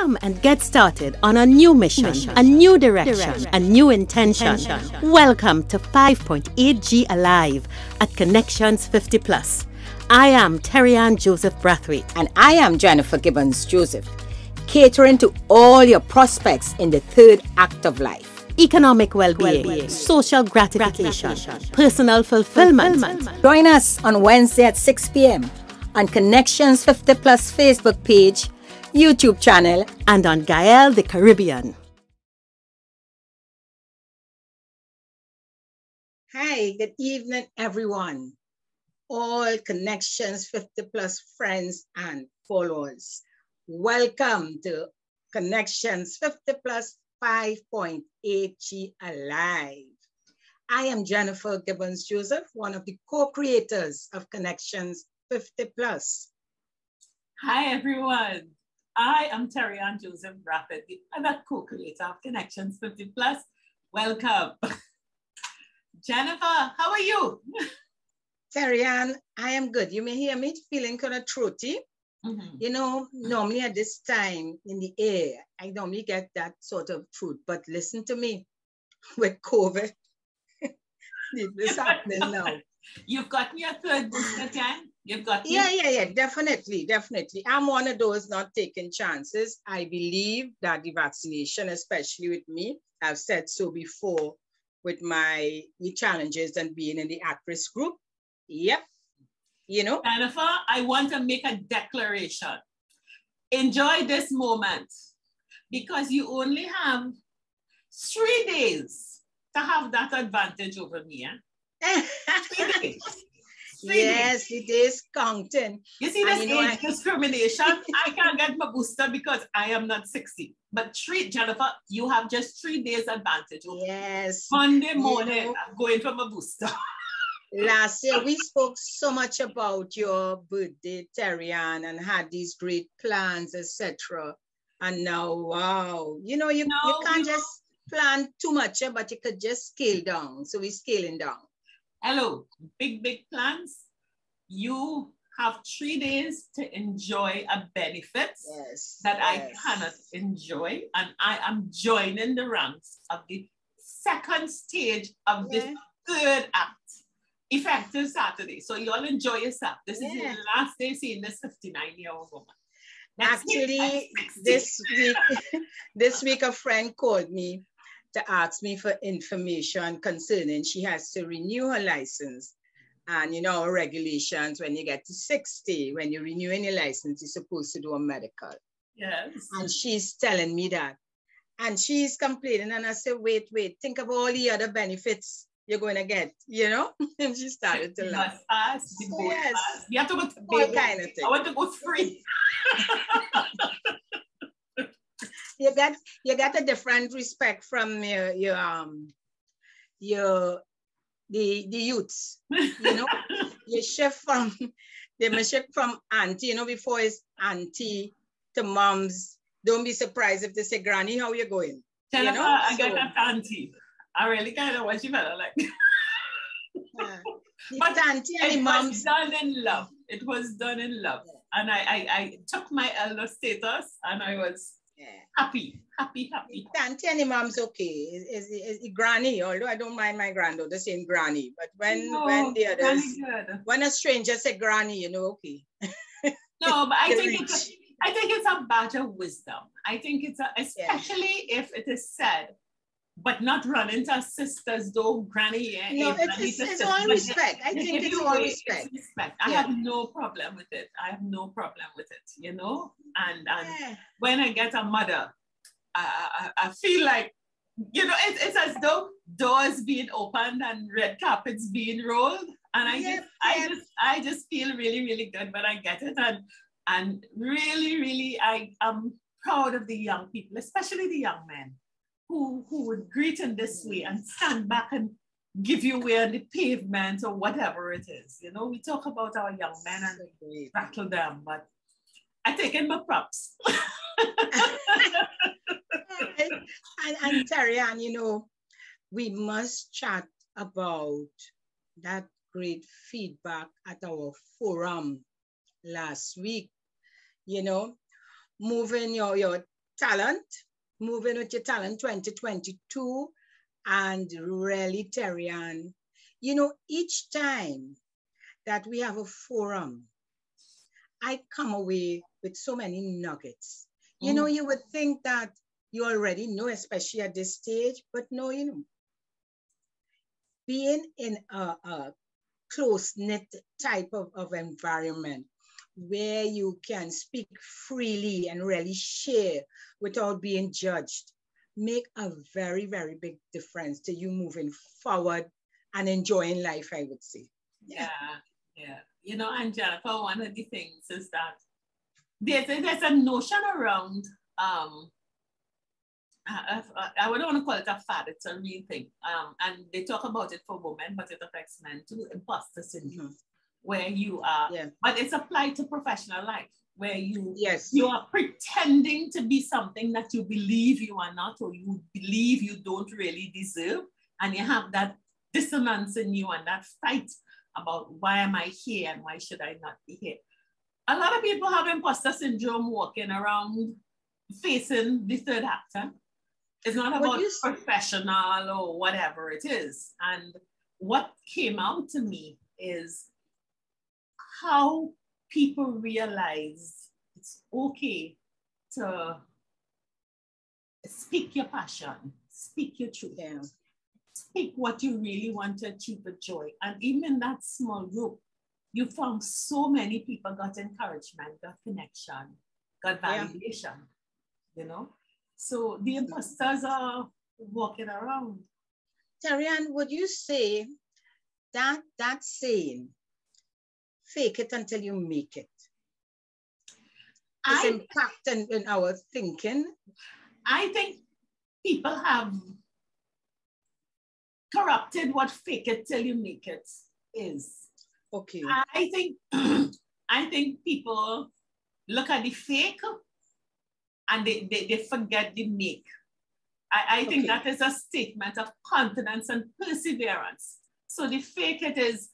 come and get started on a new mission, a new direction, a new intention. Welcome to 5.8G Alive at Connections 50 Plus. I am Terry-Ann Joseph Brathwaite. And I am Jennifer Gibbons Joseph, catering to all your prospects in the third act of life. Economic well-being, social gratification, personal fulfillment. Join us on Wednesday at 6 p.m. on Connections 50 Plus Facebook page, YouTube channel, and on Gael the Caribbean. Hi, good evening, everyone. All Connections 50 Plus friends and followers. Welcome to Connections 50 Plus 5.8G Alive. I am Jennifer Gibbons Joseph, one of the co-creators of Connections 50 Plus. Hi, everyone. I am Terry-Ann Joseph Brathwaite, the other co-creator of Connections 50 Plus. Welcome. Jennifer, how are you? Terry-Ann, I am good. You may hear me feeling kind of throaty. You know, normally at this time in the air, I normally get that sort of throat, but listen to me, with COVID, this happening now. You've gotten your third booster, Jen? You've got Yeah, definitely. I'm one of those not taking chances. I believe that the vaccination, especially with me, I've said so before, with my challenges and being in the at-risk group. Yep. You know, Jennifer, I want to make a declaration. Enjoy this moment because you only have 3 days to have that advantage over me. Eh? 3 days. Yes, it is counting. You see this age discrimination? I can't get my booster because I am not 60. But Jennifer, you have just 3 days advantage. Yes. Monday morning, I'm going for my booster. Last year, we spoke so much about your birthday, Terry-Ann, and had these great plans, etc. And now, wow, you know, you can't just plan too much, but you could just scale down. So we're scaling down. Hello, big plans. You have 3 days to enjoy a benefit that I cannot enjoy. And I am joining the ranks of the second stage of this third act. Effective Saturday. So you all enjoy yourself. This is the last day seeing this 59-year-old woman. Actually, this week a friend called me to ask me for information concerning she has to renew her license. And you know, regulations, when you get to 60, when you're renewing your license, you're supposed to do a medical. Yes. And she's telling me that. And she's complaining. And I said, wait, think of all the other benefits you're going to get, you know? And she started to laugh. You have to go to all kind of thing. I want to go free. You got a different respect from the youths, you know? You shift from auntie, you know, before it's auntie to moms. Don't be surprised if they say, Granny, how you going? Jennifer, you know? I got that auntie. I really kind of what she felt like. But auntie and it moms. was done in love. It was done in love. Yeah. And I took my elder status and I was happy. Auntie and the mom's okay. Is granny, although I don't mind my granddaughter saying granny. But when the others, when a stranger say granny, you know, okay. No, but I think it's a badge of wisdom. I think it's especially if it is said, but not run into sisters, though, granny. No, it's all respect. I think it's all respect. I have no problem with it. You know? And when I get a mother, I feel like, you know, it's as though doors being opened and red carpets being rolled. And I just feel really, really good when I get it. And really, I am proud of the young people, especially the young men, who would greet in this way and stand back and give you way on the pavement or whatever it is. You know, we talk about our young men and rattle them, but I take in my props. and Terry-Ann, you know, we must chat about that great feedback at our forum last week. You know, moving your talent, moving with your talent 2022. And really, Terry-Ann, you know, each time that we have a forum, I come away with so many nuggets. You know, you would think that you already know, especially at this stage, but no, you know, being in a close-knit type of environment where you can speak freely and really share without being judged make a very, very big difference to you moving forward and enjoying life, I would say. Yeah. You know, Angelica, one of the things is that there's a notion around, I wouldn't want to call it a fad, it's a real thing. And they talk about it for women, but it affects men too, imposter syndrome, where you are, but it's applied to professional life, where you are pretending to be something that you believe you are not, or you believe you don't really deserve, and you have that dissonance in you and that fight about why am I here and why should I not be here. A lot of people have imposter syndrome walking around facing the third actor. It's not about professional or whatever it is. And what came out to me is how people realize it's okay to speak your passion, speak your truth, speak what you really want to achieve with joy. And even in that small group, you found so many people got encouragement, got connection, got validation, you know? So the imposters are walking around. Terry-Ann, would you say that saying, fake it until you make it, is impacting in our thinking? I think people have corrupted what fake it till you make it is. Okay. I think people look at the fake and they forget the make. I think that is a statement of confidence and perseverance. So the fake it is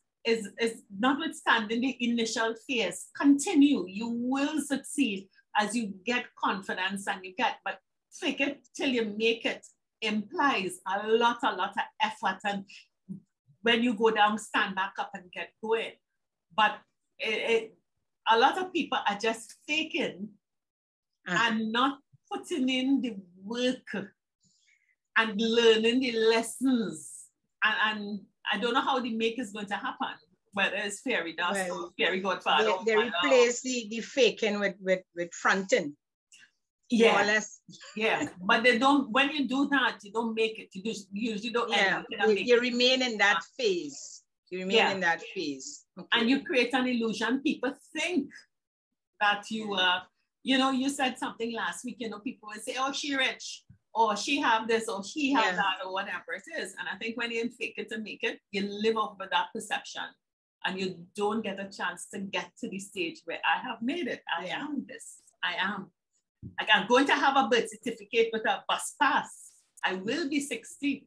notwithstanding the initial fears. Continue. You will succeed as you get confidence and you get, but fake it till you make it implies a lot of effort. And when you go down, stand back up and get going. But a lot of people are just faking and not putting in the work and learning the lessons. And I don't know how the make is going to happen, whether it's fairy dust or fairy godfather. They replace the faking with fronting. Yeah. More or less. Yeah. But they don't, when you do that, you don't make it. You usually don't end up in a make. You remain in that phase. You remain in that phase. Okay. And you create an illusion. People think that you are, you know, you said something last week, you know, people will say, oh, she rich, or she have this, or she have that, or whatever it is. And I think when you fake it to make it, you live off of that perception and you don't get a chance to get to the stage where I have made it. I am this. I am. Like I'm going to have a birth certificate with a bus pass. I will be 60.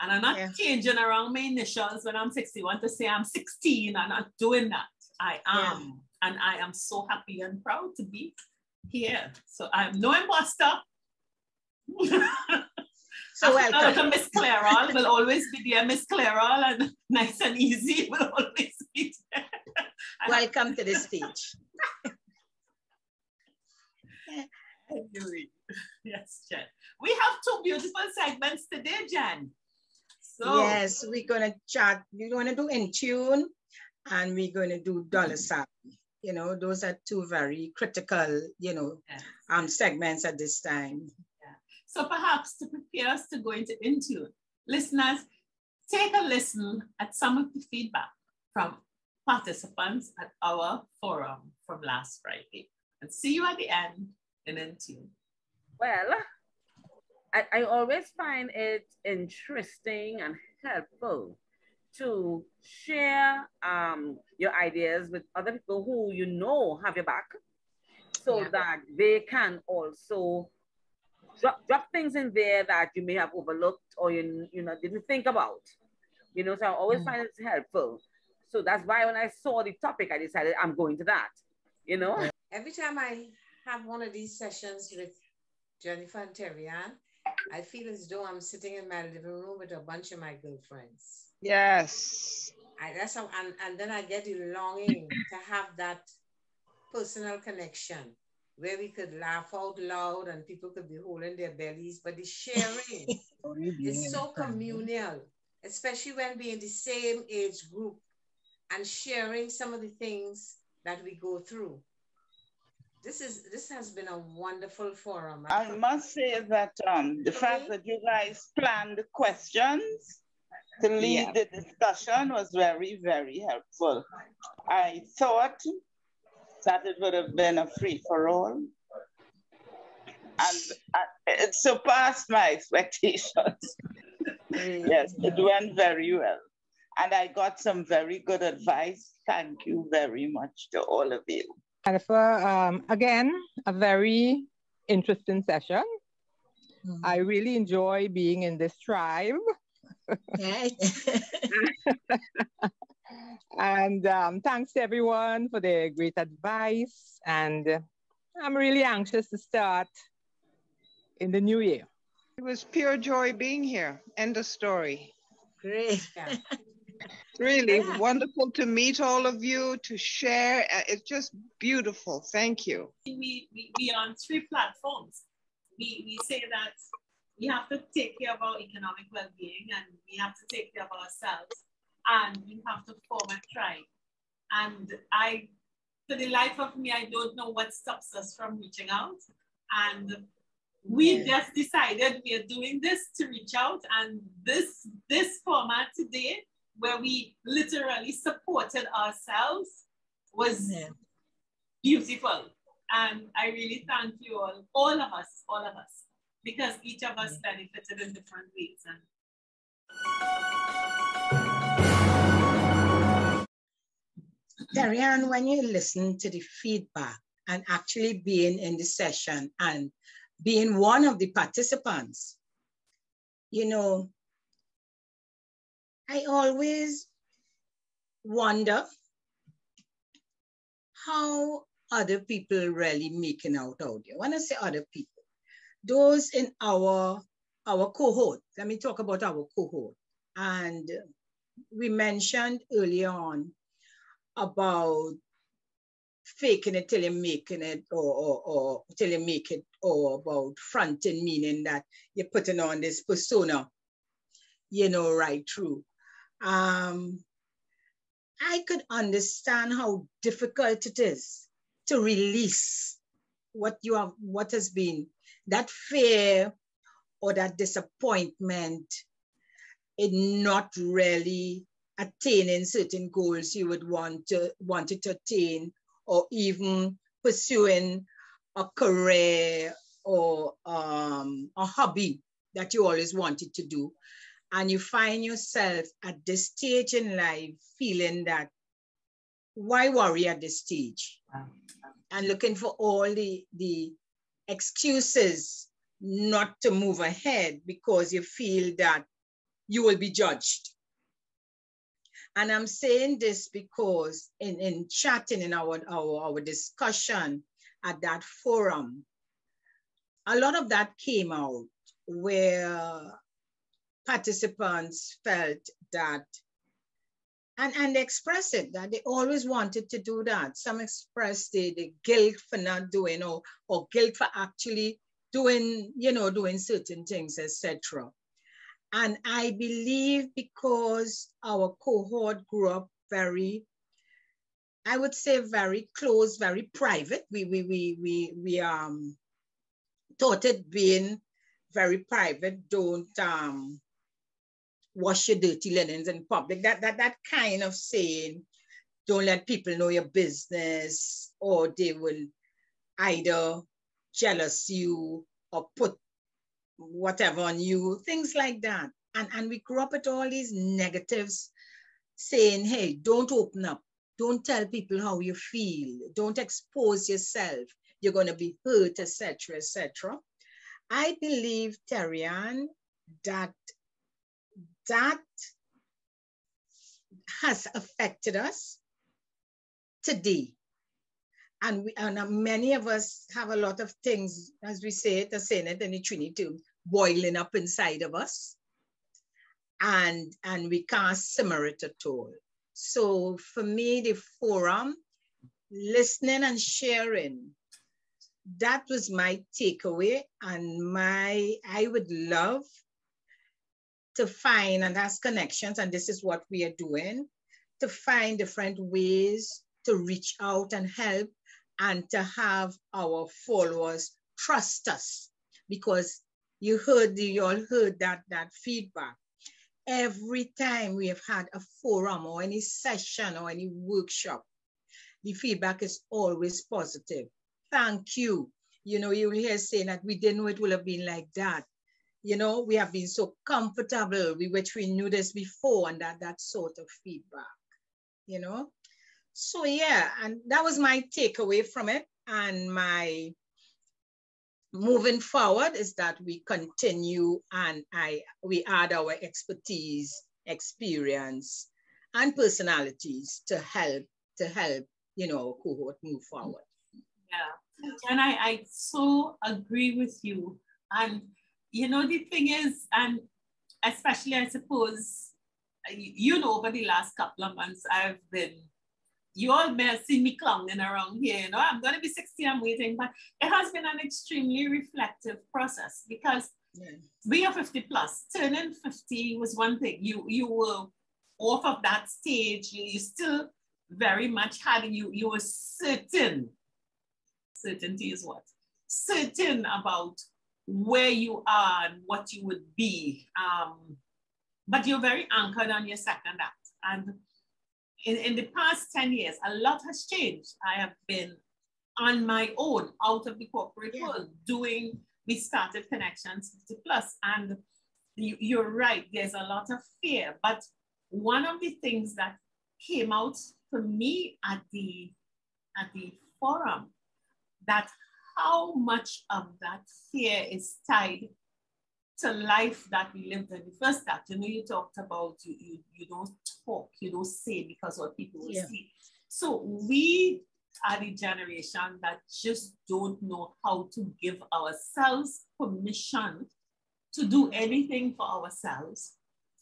And I'm not changing around my initials when I'm 61 to say I'm 16. I'm not doing that. I am. And I am so happy and proud to be here. So I'm no imposter. So welcome. Miss Clairol will always be there. Miss Clairol, and nice and easy will always be there. Welcome to the stage. Yes, Jen. We have two beautiful segments today, Jen. So yes, we're gonna chat. We're gonna do In Tune, and we're gonna do Dollar Savvy. You know, those are two very critical, you know, segments at this time. Yeah. So perhaps to prepare us to go into In Tune, listeners, take a listen at some of the feedback from participants at our forum from last Friday, and see you at the end in Tune. Well, I always find it interesting and helpful to share your ideas with other people who you know have your back, so that they can also drop things in there that you may have overlooked or you know didn't think about. You know, so I always find it helpful. So that's why when I saw the topic, I decided I'm going to that. You know, every time I have one of these sessions with Jennifer and Terrian, I feel as though I'm sitting in my living room with a bunch of my girlfriends. Yes. That's how, and then I get the longing to have that personal connection where we could laugh out loud and people could be holding their bellies, but the sharing is so communal, especially when we're in the same age group and sharing some of the things that we go through. This has been a wonderful forum. I must say that the fact that you guys planned the questions to lead the discussion was very, very helpful. I thought that it would have been a free-for-all, and it surpassed my expectations. Yes, it went very well. And I got some very good advice. Thank you very much to all of you. Jennifer, again, a very interesting session. I really enjoy being in this tribe. And thanks to everyone for their great advice. And I'm really anxious to start in the new year. It was pure joy being here. End of story. Great. Really wonderful to meet all of you, to share. It's just beautiful. Thank you. We on 3 platforms. We say that we have to take care of our economic well-being, and we have to take care of ourselves, and we have to form a tribe. And for the life of me, I don't know what stops us from reaching out. And we just decided we are doing this to reach out, and this format today, where we literally supported ourselves, was beautiful. And I really thank you all of us, because each of us benefited in different ways. Terrian, when you listen to the feedback and actually being in the session and being one of the participants, you know, I always wonder how other people really making out there. When I say other people, those in our cohort, let me talk about our cohort. And we mentioned earlier on about faking it till you're making it, or till you make it, or about fronting, meaning that you're putting on this persona, you know, right through. I could understand how difficult it is to release what has been that fear or that disappointment in not really attaining certain goals you would wanted to attain, or even pursuing a career or a hobby that you always wanted to do. And you find yourself at this stage in life feeling that, why worry at this stage? And looking for all the excuses not to move ahead because you feel that you will be judged. And I'm saying this because in chatting in our discussion at that forum, a lot of that came out where participants felt that, and they expressed it, that they always wanted to do that. Some expressed the guilt for not doing, or guilt for actually doing, doing certain things, etc. And I believe because our cohort grew up very, I would say very close, very private. We thought it being very private, don't wash your dirty linens in public. That kind of saying, don't let people know your business, or they will either jealous you or put whatever on you, things like that. And we grew up with all these negatives saying, hey, don't open up. Don't tell people how you feel. Don't expose yourself. You're going to be hurt, etc., etc. I believe, Terrian, that has affected us today. And many of us have a lot of things, as we say it, saying it in the Trinity term, boiling up inside of us. And we can't simmer it at all. So for me, the forum, listening and sharing, that was my takeaway. And I would love to find, and that's connections, and this is what we are doing, to find different ways to reach out and help, and to have our followers trust us. Because you all heard that feedback. Every time we have had a forum or any session or any workshop, the feedback is always positive. Thank you. You know, you will hear saying that we didn't know it would have been like that. You know, we have been so comfortable, which we knew this before, and that sort of feedback, you know. So yeah, and that was my takeaway from it. And my moving forward is that we continue and we add our expertise, experience, and personalities to help, you know, Cohort move forward. Yeah, and I so agree with you. And you know, the thing is, and especially I suppose, you know, over the last couple of months, I've been, you all may have seen me clowning around here, you know, I'm going to be 60, I'm waiting, but it has been an extremely reflective process, because we are 50 plus. Turning 50 was one thing. You were off of that stage, you still very much had, you were certain, certainty is what? Certain about where you are and what you would be. But you're very anchored on your second act. And in the past 10 years, a lot has changed. I have been on my own, out of the corporate world, we started Connections 50 Plus. And you're right, there's a lot of fear. But one of the things that came out for me at the forum, that how much of that fear is tied to life that we lived in the first act. You know, you talked about you don't talk, you don't say because what people will see. So we are the generation that just don't know how to give ourselves permission to do anything for ourselves.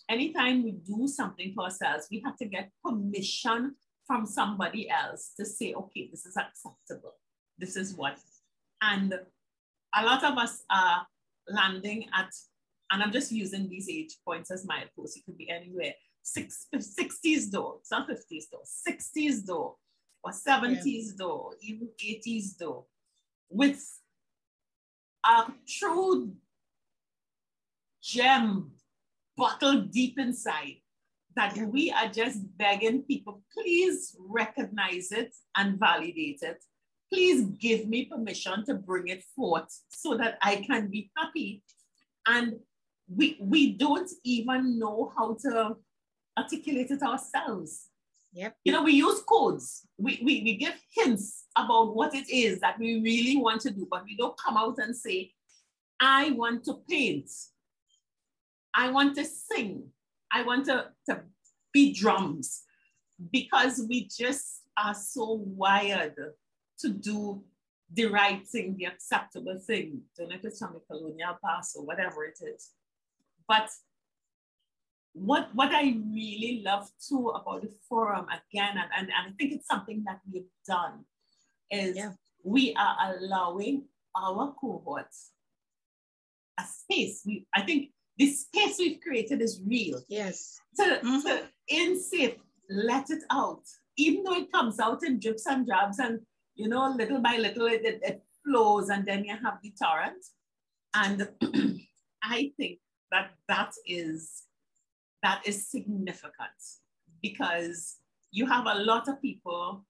Anytime we do something for ourselves, we have to get permission from somebody else to say, okay, this is acceptable. This is what. And a lot of us are landing at, and I'm just using these age points as mileposts, it could be anywhere, 60s though, it's not 50s though, 60s though, or 70s though, even 80s though, with a true gem bottled deep inside, that we are just begging people, please recognize it and validate it. Please give me permission to bring it forth so that I can be happy. And we don't even know how to articulate it ourselves. Yep. You know, we use codes. We give hints about what it is that we really want to do, but we don't come out and say, I want to paint. I want to sing. I want to beat drums, because we just are so wired to do the right thing, the acceptable thing. Don't know if it's from the colonial past or whatever it is. But what I really love too about the forum, again, and I think it's something that we've done, is we are allowing our cohorts a space. I think the space we've created is real. Yes. To in safe, let it out. Even though it comes out in drips and drabs, and you know, little by little it flows, and then you have the torrent. And I think that is significant, because you have a lot of people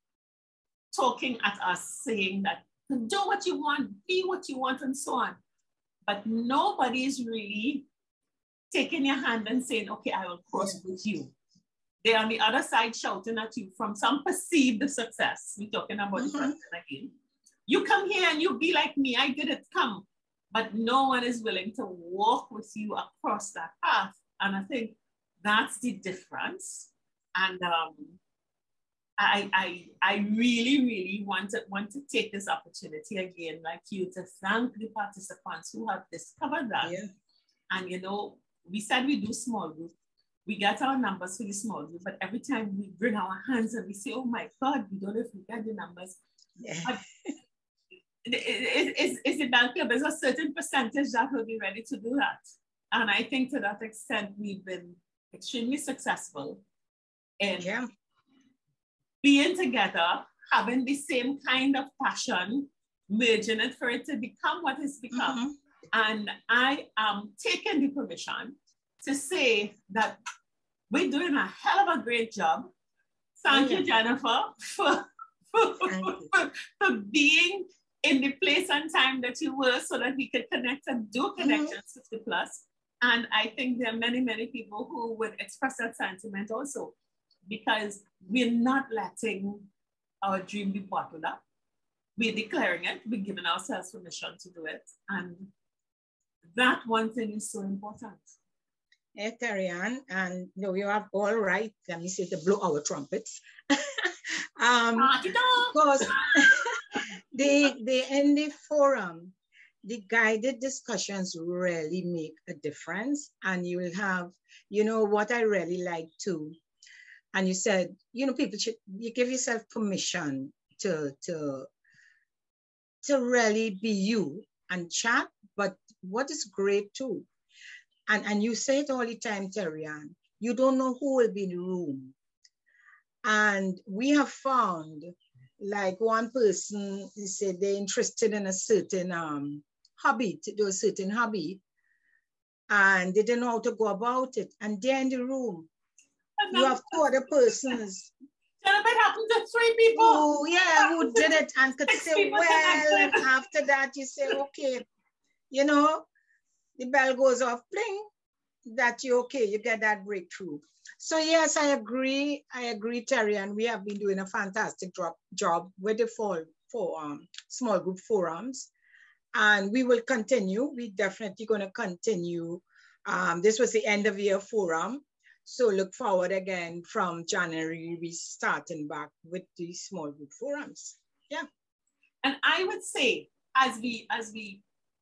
talking at us saying that do what you want, be what you want, and so on. But nobody is really taking your hand and saying, okay, I will cross with you. They're on the other side shouting at you from some perceived success. We're talking about the person again. You come here and you be like me, I did it, come. But no one is willing to walk with you across that path. And I think that's the difference. And I really, really want to take this opportunity again, like you, to thank the participants who have discovered that. Yeah. And you know, we said we do small group. We get our numbers for the small group, but every time we bring our hands and we say, oh my God, we don't know if we get the numbers. Yeah. But is it that clear? There's a certain percentage that will be ready to do that. And I think to that extent, we've been extremely successful in being together, having the same kind of passion, merging it for it to become what it's become. And I am taking the permission to say that we're doing a hell of a great job. Thank you, Jennifer, for being in the place and time that you were so that we could connect and do Connections 50 Plus. And I think there are many, many people who would express that sentiment also, because we're not letting our dream be bottled up. We're declaring it, we're giving ourselves permission to do it. And that one thing is so important. Yeah, Terry-Ann, and no, you are all right. Let me say to blow our trumpets. Because in the forum, the guided discussions really make a difference. And you will have, you know, what I really like too. And you said, you know, people should, you give yourself permission to really be you and chat. But what is great too, and you say it all the time, Terry-Ann, you don't know who will be in the room. And we have found, like one person said they're interested in a certain hobby, to do a certain hobby, and they didn't know how to go about it. And they're in the room. You have two other persons. Jennifer, it happened to 3 people. Oh, yeah, who did it and could say, well, and after that you say, okay, you know, the bell goes off, bling, that you're okay, you get that breakthrough. So yes, I agree, Terry, and we have been doing a fantastic job with the small group forums, and we will continue. We definitely going to continue. This was the end of year forum, so look forward again from January. We starting back with the small group forums. Yeah, and I would say as we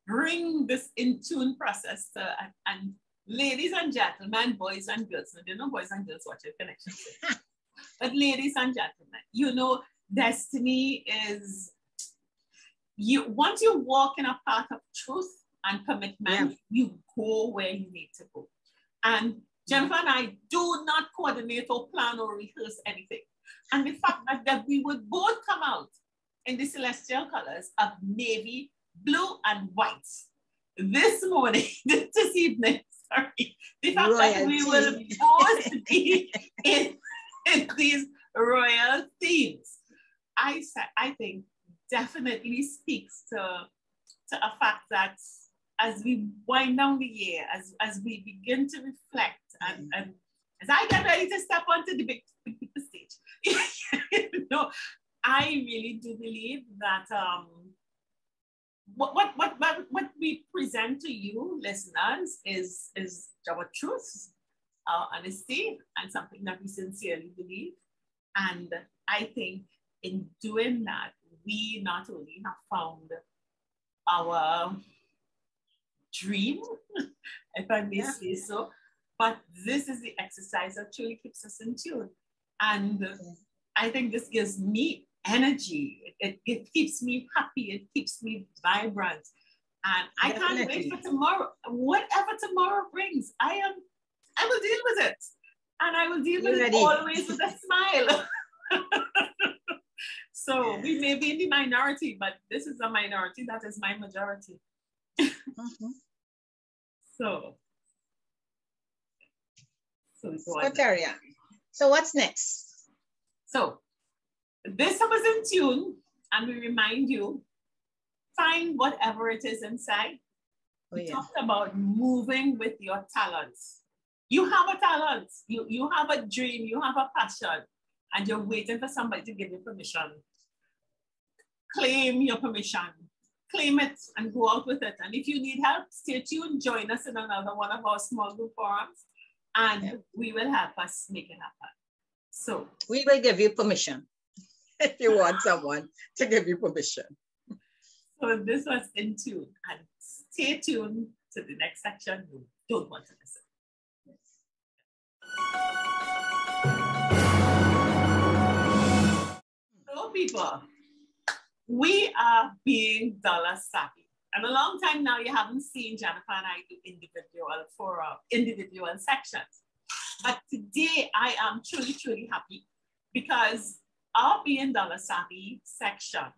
bring this in tune process to, and ladies and gentlemen, boys and girls, now, there are no boys and girls watching Connections, but ladies and gentlemen, you know, destiny is, once you walk in a path of truth and commitment, you go where you need to go. And Jennifer and I do not coordinate or plan or rehearse anything. And the fact that we would both come out in the celestial colors of navy, blue, and white this morning, this evening, sorry, the fact that we will both be in these royal themes, I think definitely speaks to a fact that as we wind down the year, as we begin to reflect, and as I get ready to step onto the big stage, you know, I really do believe that what we present to you, listeners, is our truth, our honesty, and something that we sincerely believe. And I think in doing that, we not only have found our dream, if I may say so, but this is the exercise that truly keeps us in tune. And I think this gives me energy. It keeps me happy. It keeps me vibrant. And I can't wait for tomorrow. Whatever tomorrow brings, I will deal with it. And I will deal with it always with a smile. So we may be in the minority, but this is a minority that is my majority. So Terry-Ann, so what's next? So this was in tune, and we remind you, find whatever it is inside. We talked about moving with your talents. You have a talent, you have a dream, you have a passion, and you're waiting for somebody to give you permission. Claim your permission. Claim it and go out with it. And if you need help, stay tuned. Join us in another one of our small group forums, and we will help us make it happen. So we will give you permission if you want someone to give you permission. So this was In Tune, and stay tuned to the next section. You don't want to miss it. So people, we are being dollar savvy. And a long time now, you haven't seen Jennifer and I do individual sections. But today, I am truly, truly happy because our Being Dollar Savvy section,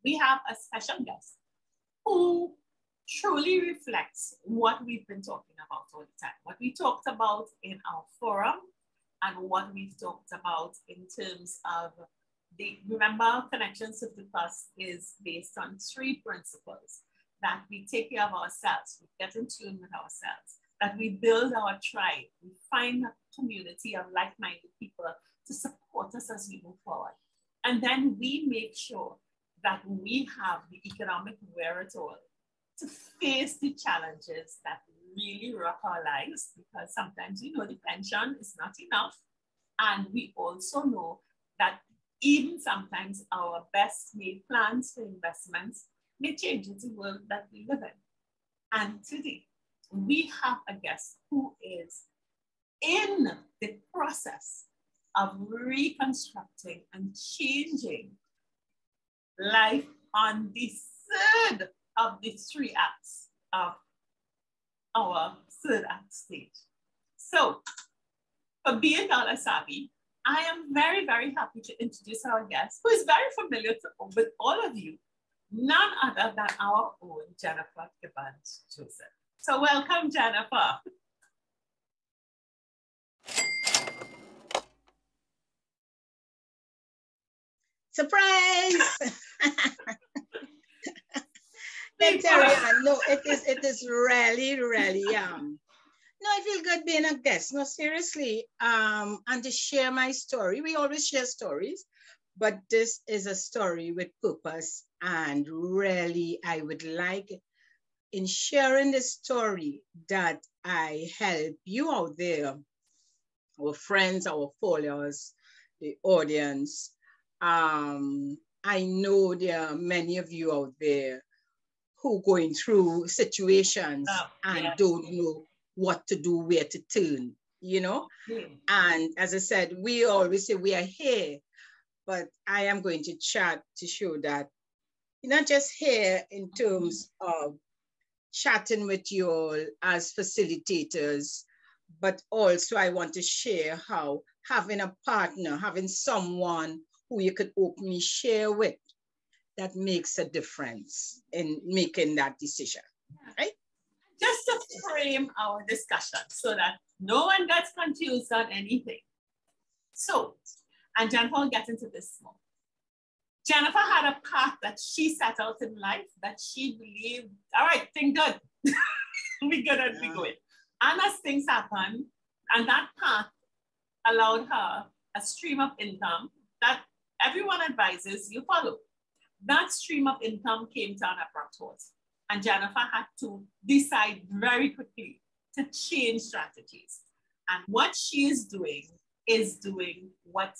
we have a special guest who truly reflects what we've been talking about all the time, what we talked about in our forum, and what we've talked about in terms of remember, Connections 50 Plus is based on 3 principles: that we take care of ourselves, we get in tune with ourselves, that we build our tribe, we find a community of like-minded people to support us as we move forward. And then we make sure that we have the economic wherewithal to face the challenges that really rock our lives, because sometimes we know the pension is not enough. And we also know that even sometimes our best made plans for investments may change in the world that we live in. And today, we have a guest who is in the process of reconstructing and changing life on the third of the 3 acts of our third act stage. So, for Being Dollar Savvy, I am very, very happy to introduce our guest, who is very familiar with all of you, none other than our own Jennifer Gibbons-Joseph. So welcome, Jennifer. Surprise! No, it is really, really no, I feel good being a guest. No, seriously. And to share my story. We always share stories, but this is a story with purpose. And really, I would like, in sharing this story, that I help you out there, our friends, our followers, the audience. I know there are many of you out there who going through situations and don't know what to do, where to turn, you know? And as I said, we always say we are here, but I am going to chat to show that you're not just here in terms of chatting with you all as facilitators, but also I want to share how having a partner, having someone who you could openly share with, that makes a difference in making that decision, right? Just to frame our discussion so that no one gets confused on anything. So, and Jennifer will get into this more. Jennifer had a path that she set out in life that she believed, all right, thing good. We good and we going. And as things happen, and that path allowed her a stream of income that everyone advises you follow. That stream of income came to an abrupt halt. And Jennifer had to decide very quickly to change strategies. And what she is doing what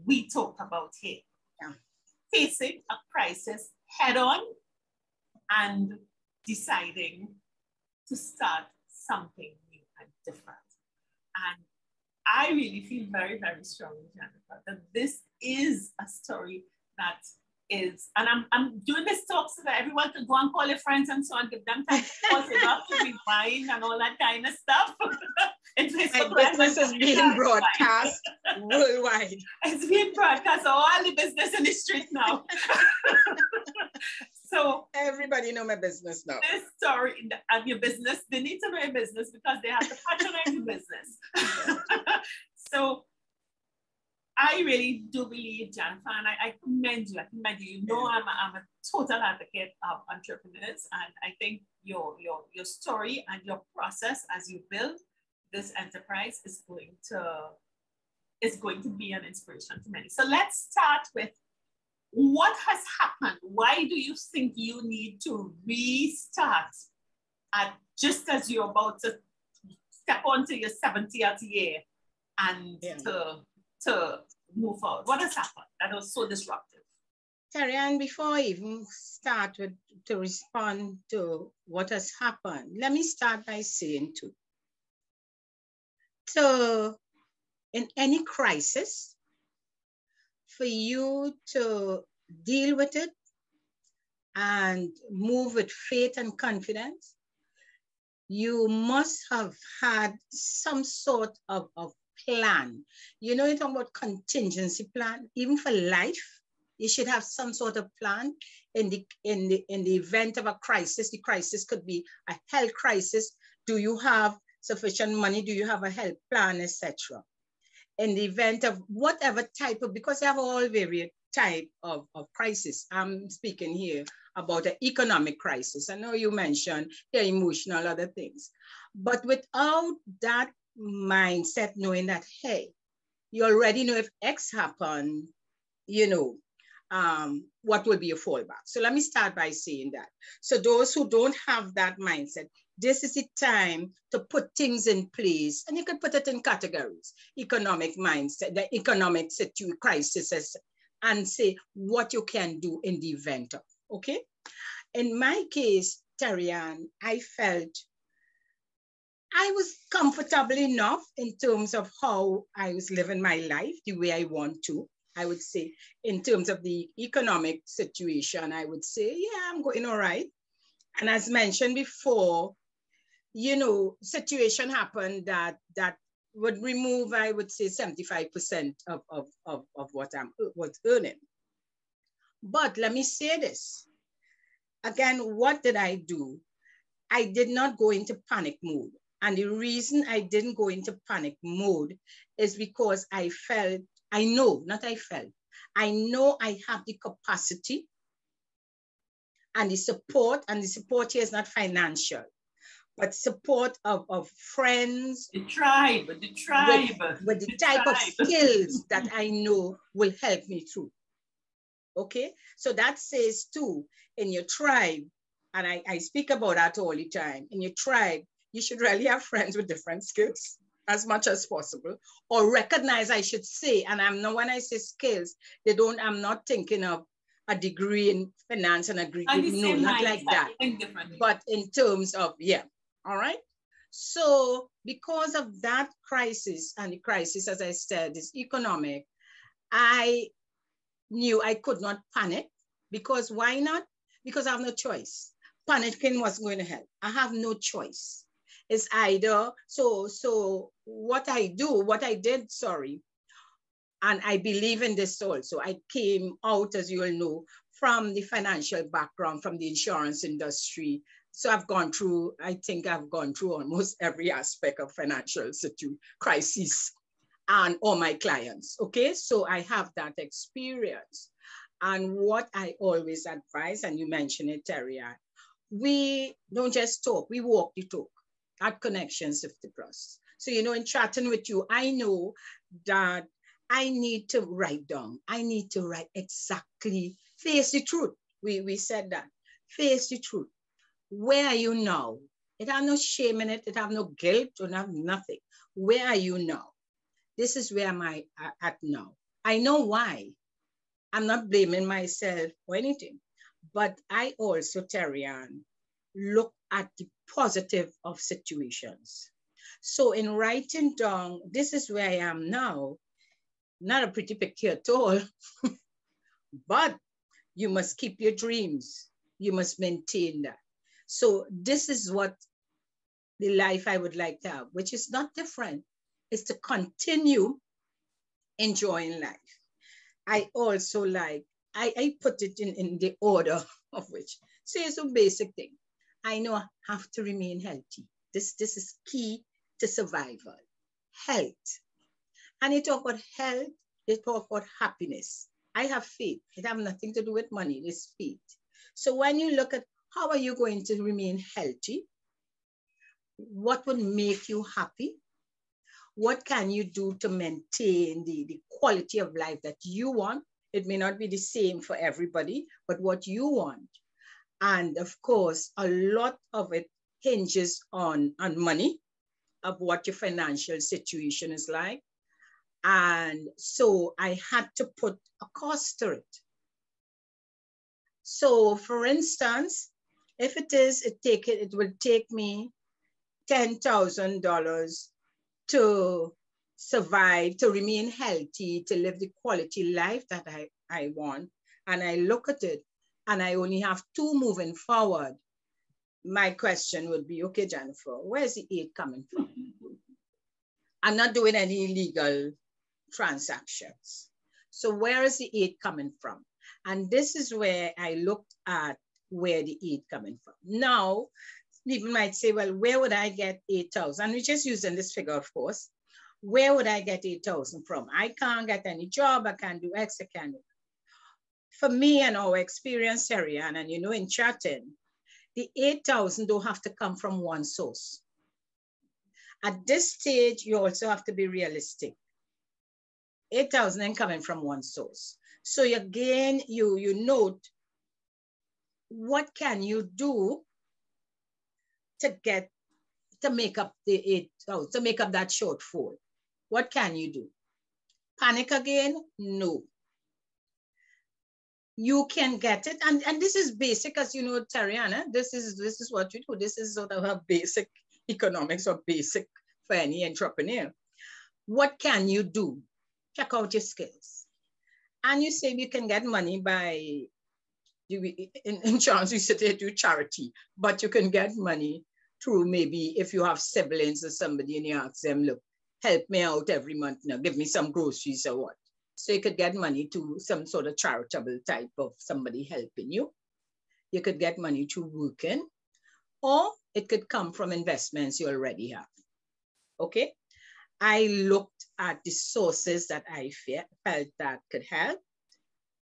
we talk about here. Yeah. Facing a crisis head on and deciding to start something new and different. And I really feel very, very strongly, Jennifer, that this is a story that is, and I'm doing this talk so that everyone can go and call their friends and so on, give them time to pause it up to be buying and all that kind of stuff. Business is being broadcast worldwide. It's being broadcast all the business in the street now. So everybody know my business now. This story of your business, they need to know your business because they have to patronize your business. So I really do believe, Jennifer, and I commend you. I commend you. You know, I'm a total advocate of entrepreneurs, and I think your story and your process as you build this enterprise is going to be an inspiration to many. So let's start with what has happened. Why do you think you need to restart just as you're about to step onto your 70th year and to to move forward? What has happened that was so disruptive? Terry, and before I even start to respond to what has happened, let me start by saying too, so in any crisis, for you to deal with it and move with faith and confidence, you must have had some sort of plan. You know, you talk about contingency plan, even for life, you should have some sort of plan in the event of a crisis. The crisis could be a health crisis. Do you have sufficient money? Do you have a health plan, etc.? In the event of whatever type of, because they have all various type of crisis. I'm speaking here about an economic crisis. I know you mentioned the emotional other things, but without that mindset, knowing that, hey, you already know if X happen, you know, what will be a fallback. So let me start by saying that. So those who don't have that mindset, this is the time to put things in place, and you can put it in categories: economic mindset, the economic crisis, and say what you can do in the event of, okay? In my case, Terry-Ann, I felt I was comfortable enough in terms of how I was living my life the way I want to. I would say in terms of the economic situation, I would say, yeah, I'm going all right. And as mentioned before, you know, situation happened that would remove, I would say, 75% of what I was earning. But let me say this. Again, what did I do? I did not go into panic mode. And the reason I didn't go into panic mode is because I felt, I know I have the capacity and the support here is not financial, but support of friends. The tribe. With the type of skills that I know will help me through. Okay, so that says too, in your tribe, and I speak about that all the time, in your tribe, you should really have friends with different skills as much as possible, or recognize, I should say, and I'm not, when I say skills, I'm not thinking of a degree in finance and a degree, no, not like that, but in terms of, yeah, all right? So because of that crisis, and the crisis, as I said, is economic, I knew I could not panic, because why not? Because I have no choice. Panicking wasn't going to help. I have no choice. It's either, so what I did, and I believe in this also. I came out, as you all know, from the financial background, from the insurance industry. So I've gone through, I think I've gone through almost every aspect of financial crisis and all my clients, okay? So I have that experience. And what I always advise, and you mentioned it, Terry-Ann, we don't just talk, we walk the talk at Connections 50 Plus. So, you know, in chatting with you, I know that I need to write down. I need to write exactly, face the truth. We said that, face the truth. Where are you now? It have no shame in it. It have no guilt or nothing. Where are you now? This is where am I at now. I know why. I'm not blaming myself or anything, but I also, Terry-Ann, look at the positive of situations. So in writing down, this is where I am now, not a pretty picture at all, but you must keep your dreams. You must maintain that. So this is what the life I would like to have, which is not different. It's to continue enjoying life. I also like, I put it in the order of which, say it's a basic thing. I know I have to remain healthy. This is key to survival. Health. And you talk about health, you talk about happiness. I have faith. It has nothing to do with money, it's faith. So when you look at how are you going to remain healthy, what would make you happy? What can you do to maintain the quality of life that you want? It may not be the same for everybody, but what you want. And of course, a lot of it hinges on money, of what your financial situation is like. And so I had to put a cost to it. So for instance, if it will take me $10,000 to survive, to remain healthy, to live the quality life that I want, and I look at it and I only have 2 moving forward, my question would be, okay, Jennifer, where's the 8 coming from? I'm not doing any illegal transactions. So where is the 8 coming from? And this is where I looked at where the 8 coming from. Now, people might say, well, where would I get 8,000? And we're just using this figure, of course. Where would I get 8,000 from? I can't get any job. I can't do X, I can't do. For me and our experience, Terry-Ann, and you know, in chatting, the 8,000 don't have to come from one source. At this stage, you also have to be realistic. 8,000 ain't coming from one source. So again, you note, what can you do to make up the 8,000, to make up that shortfall? What can you do? Panic again? No. You can get it, and this is basic, as you know, Tariana, this is what you do. This is sort of a basic economics, or basic for any entrepreneur. What can you do? Check out your skills. And you say you can get money by, in chance you say do charity, but you can get money through, maybe if you have siblings or somebody and you ask them, look, help me out every month, now give me some groceries or what. So you could get money to some sort of charitable type of somebody helping you. You could get money to working, or it could come from investments you already have. Okay. I looked at the sources that I felt that could help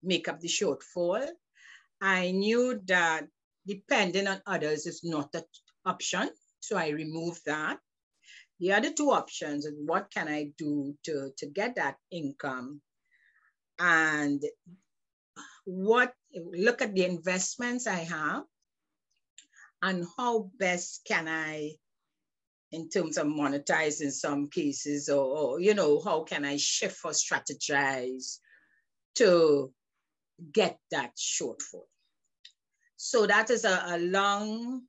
make up the shortfall. I knew that depending on others is not an option, so I removed that. The other 2 options is, what can I do to get that income? And look at the investments I have, and how best can I, in terms of monetize in some cases, or you know, how can I shift or strategize to get that shortfall? So that is a long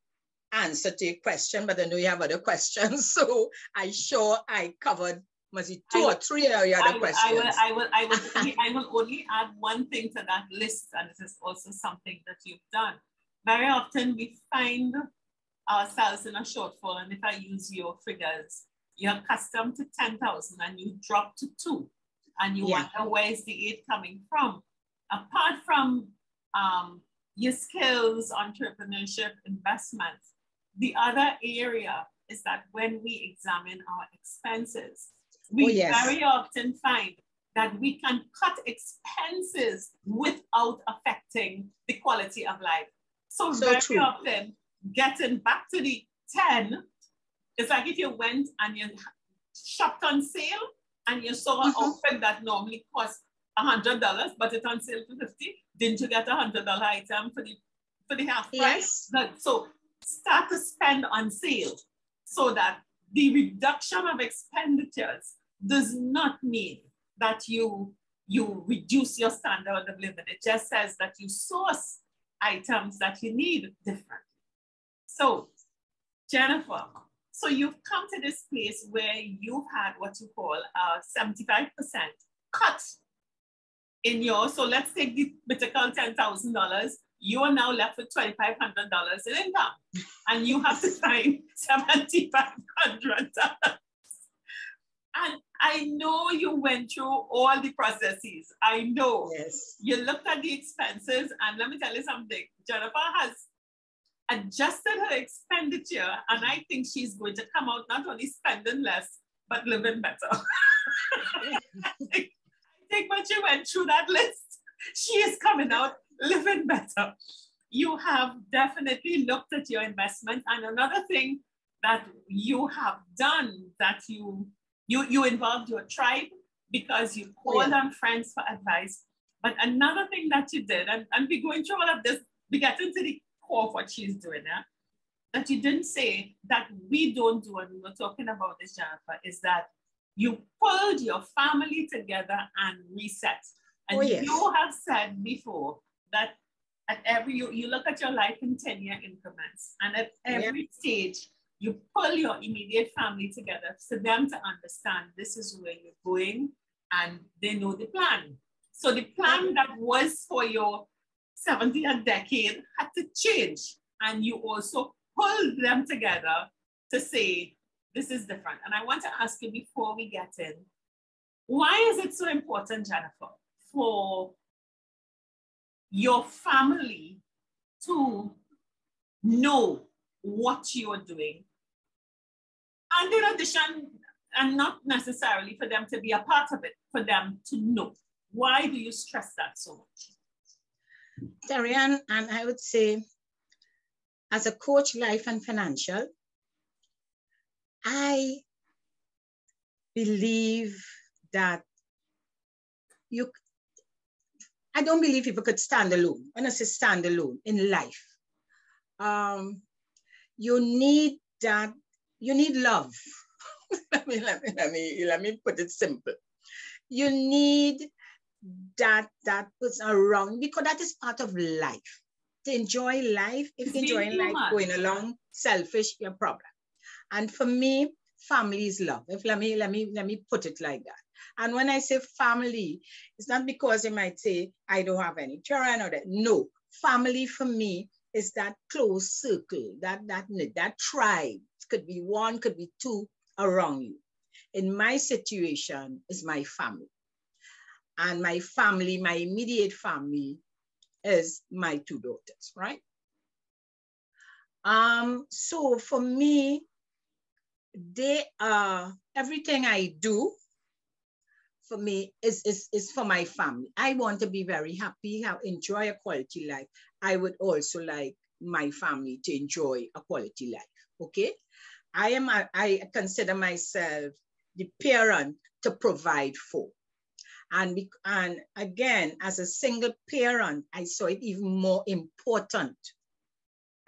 answer to your question, but I know you have other questions. So I covered maybe 2 or 3 of your other questions. I will only add one thing to that list, and this is also something that you've done. Very often we find ourselves in a shortfall, and if I use your figures, you're accustomed to 10,000 and you drop to 2, and you wonder where's the 8 coming from. Apart from your skills, entrepreneurship, investments, the other area is that when we examine our expenses, we very often find that we can cut expenses without affecting the quality of life. So very often, getting back to the 10, it's like if you went and you shopped on sale and you saw an outfit that normally costs $100, but it's on sale for $50. Didn't you get $100 item for the half price? Yes. So start to spend on sale, so that the reduction of expenditures does not mean that you reduce your standard of living. It just says that you source items that you need differently. So, Jennifer, so you've come to this place where you've had what you call a 75% cut in your, so let's take the typical $10,000, you are now left with $2,500 in income, and you have to find $7,500. And I know you went through all the processes. I know. Yes. You looked at the expenses, and let me tell you something. Jennifer has adjusted her expenditure, and I think she's going to come out not only spending less, but living better. I think when she went through that list, she is coming out living better. You have definitely looked at your investment. And another thing that you have done, that you involved your tribe, because you called on friends for advice. But another thing that you did, and we're going through all of this, we get into the core of what she's doing now, that you didn't say that we don't do, and we were talking about this, Jennifer, is that You pulled your family together and reset. And yes. You have said before that at every, you look at your life in 10-year increments, and at every stage, you pull your immediate family together for them to understand this is where you're going, and they know the plan. So the plan that was for your 70th decade had to change, and you also pulled them together to say, this is different. And I want to ask you before we get in, why is it so important, Jennifer, for your family to know what you're doing? And in addition, and not necessarily for them to be a part of it, for them to know. Why do you stress that so much? Terry-Ann, and I would say, as a coach, life and financial, I believe that I don't believe people could stand alone. When I say stand alone in life, you need that. You need love. let me put it simple. You need that person around, because that is part of life. To enjoy life, if you're enjoying life going along selfish, your problem. And for me, family is love. Let me put it like that. And when I say family, it's not because they might say, I don't have any children or that. No, family for me is that close circle, that tribe. It could be one, could be two around you. In my situation, is my family. And my family, my immediate family, is my two daughters, right? So for me, they are, everything I do for me is for my family. I want to be very happy, enjoy a quality life. I would also like my family to enjoy a quality life, okay? I consider myself the parent to provide for. And again, as a single parent, I saw it even more important.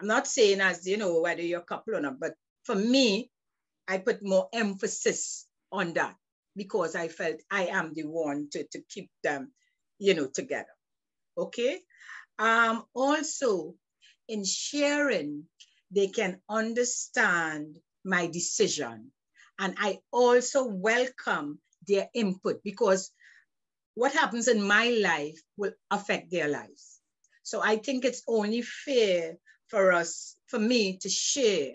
I'm not saying as, you know, whether you're a couple or not, but for me, I put more emphasis on that because I felt I am the one to keep them, you know, together, okay? Also, in sharing, they can understand my decision. And I also welcome their input, because what happens in my life will affect their lives. So I think it's only fair for me to share.